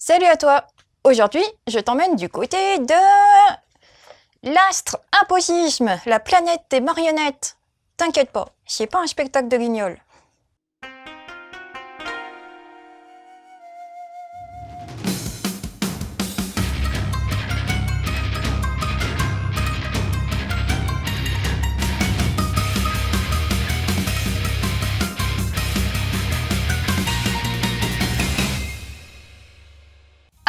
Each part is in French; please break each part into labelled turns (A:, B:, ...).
A: Salut à toi! Aujourd'hui, je t'emmène du côté de l'astre Apocisme, la planète des marionnettes. T'inquiète pas, c'est pas un spectacle de guignol.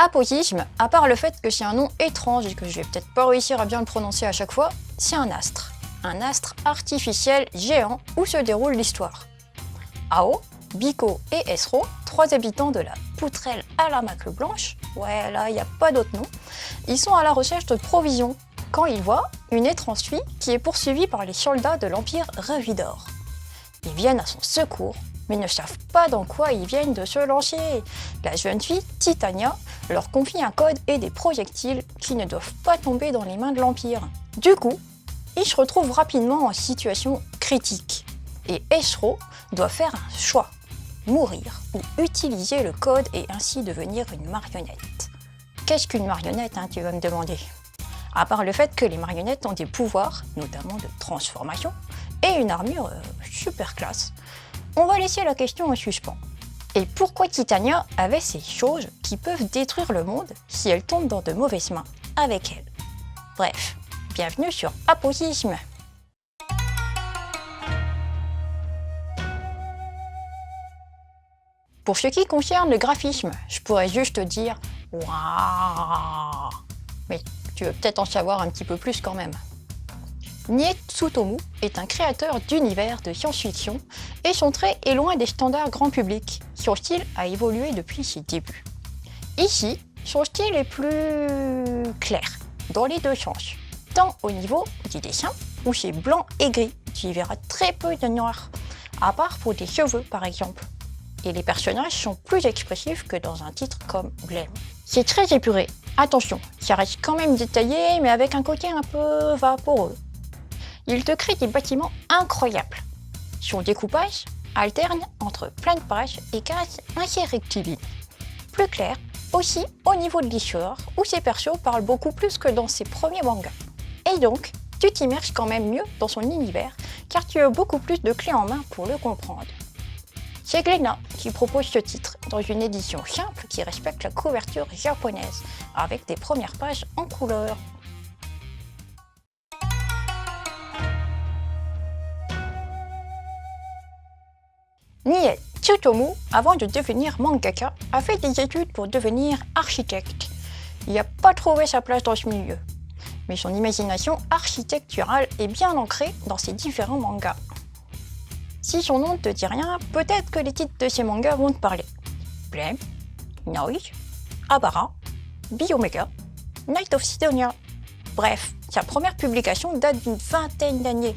A: Apocisme, à part le fait que c'est un nom étrange et que je vais peut-être pas réussir à bien le prononcer à chaque fois, c'est un astre artificiel géant où se déroule l'histoire. Ao, Biko et Esro, trois habitants de la poutrelle à la macle blanche, ouais là y a pas d'autre nom, ils sont à la recherche de provisions quand ils voient une étrange fille qui est poursuivie par les soldats de l'Empire Ravidor. Ils viennent à son secours, mais ne savent pas dans quoi ils viennent de se lancer. La jeune fille, Titania, leur confie un code et des projectiles qui ne doivent pas tomber dans les mains de l'Empire. Du coup, ils se retrouvent rapidement en situation critique. Et Esro doit faire un choix, mourir ou utiliser le code et ainsi devenir une marionnette. Qu'est-ce qu'une marionnette, tu vas me demander? À part le fait que les marionnettes ont des pouvoirs, notamment de transformation, et une armure super classe, on va laisser la question en suspens. Et pourquoi Titania avait ces choses qui peuvent détruire le monde si elles tombent dans de mauvaises mains avec elle? Bref, bienvenue sur Apocisme. Pour ce qui concerne le graphisme, je pourrais juste te dire « Waouh !» Mais tu veux peut-être en savoir un petit peu plus quand même. Nie Tsutomu est un créateur d'univers de science-fiction et son trait est loin des standards grand public. Son style a évolué depuis ses débuts. Ici, son style est plus clair, dans les deux sens. Tant au niveau du dessin, où c'est blanc et gris, tu y verras très peu de noir, à part pour des cheveux par exemple. Et les personnages sont plus expressifs que dans un titre comme Blame. C'est très épuré, attention, ça reste quand même détaillé mais avec un côté un peu vaporeux. Il te crée des bâtiments incroyables. Son découpage alterne entre plein de pages et cases assez rectilignes. Plus clair, aussi au niveau de l'histoire, où ses persos parlent beaucoup plus que dans ses premiers mangas. Et donc, tu t'immerges quand même mieux dans son univers, car tu as beaucoup plus de clés en main pour le comprendre. C'est Glénat qui propose ce titre, dans une édition simple qui respecte la couverture japonaise, avec des premières pages en couleur. Nie Tsutomu, avant de devenir mangaka, a fait des études pour devenir architecte. Il n'a pas trouvé sa place dans ce milieu. Mais son imagination architecturale est bien ancrée dans ses différents mangas. Si son nom ne te dit rien, peut-être que les titres de ses mangas vont te parler. Blame, Noise, Abara, Biomega, Night of Sidonia. Bref, sa première publication date d'une vingtaine d'années.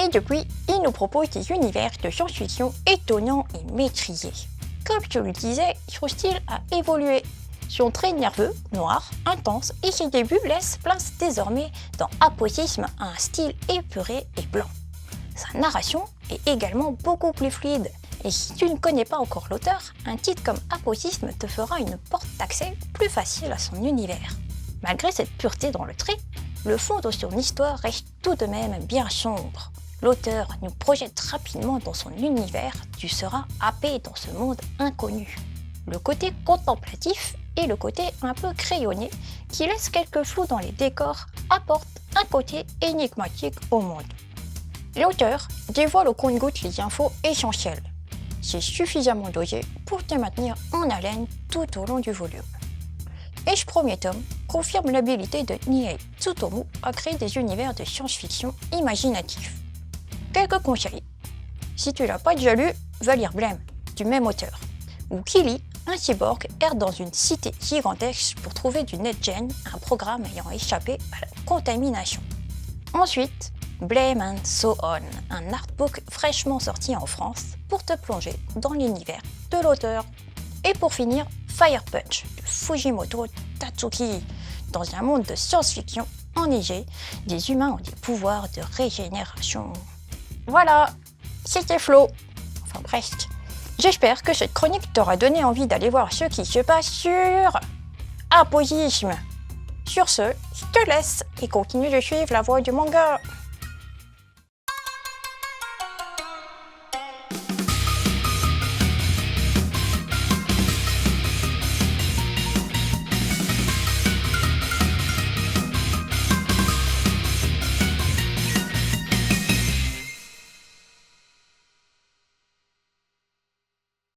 A: Et depuis, il nous propose des univers de science-fiction étonnants et maîtrisés. Comme je le disais, son style a évolué. Son trait nerveux, noir, intense et ses débuts laissent place désormais dans Apocisme à un style épuré et blanc. Sa narration est également beaucoup plus fluide. Et si tu ne connais pas encore l'auteur, un titre comme Apocisme te fera une porte d'accès plus facile à son univers. Malgré cette pureté dans le trait, le fond de son histoire reste tout de même bien sombre. L'auteur nous projette rapidement dans son univers, tu seras happé dans ce monde inconnu. Le côté contemplatif et le côté un peu crayonné, qui laisse quelques flous dans les décors, apportent un côté énigmatique au monde. L'auteur dévoile au compte-gouttes les infos essentielles. C'est suffisamment dosé pour te maintenir en haleine tout au long du volume. Et ce premier tome confirme l'habilité de Nie Tsutomu à créer des univers de science-fiction imaginatifs. Quelques conseils. Si tu l'as pas déjà lu, va lire Blame, du même auteur, où Kili, un cyborg, erre dans une cité gigantesque pour trouver du NetGen, un programme ayant échappé à la contamination. Ensuite, Blame and So On, un artbook fraîchement sorti en France pour te plonger dans l'univers de l'auteur. Et pour finir, Fire Punch de Fujimoto Tatsuki. Dans un monde de science-fiction enneigé, des humains ont des pouvoirs de régénération. Voilà, c'était Flo, enfin presque. J'espère que cette chronique t'aura donné envie d'aller voir ce qui se passe sur apogisme. Sur ce, je te laisse et continue de suivre la voie du manga.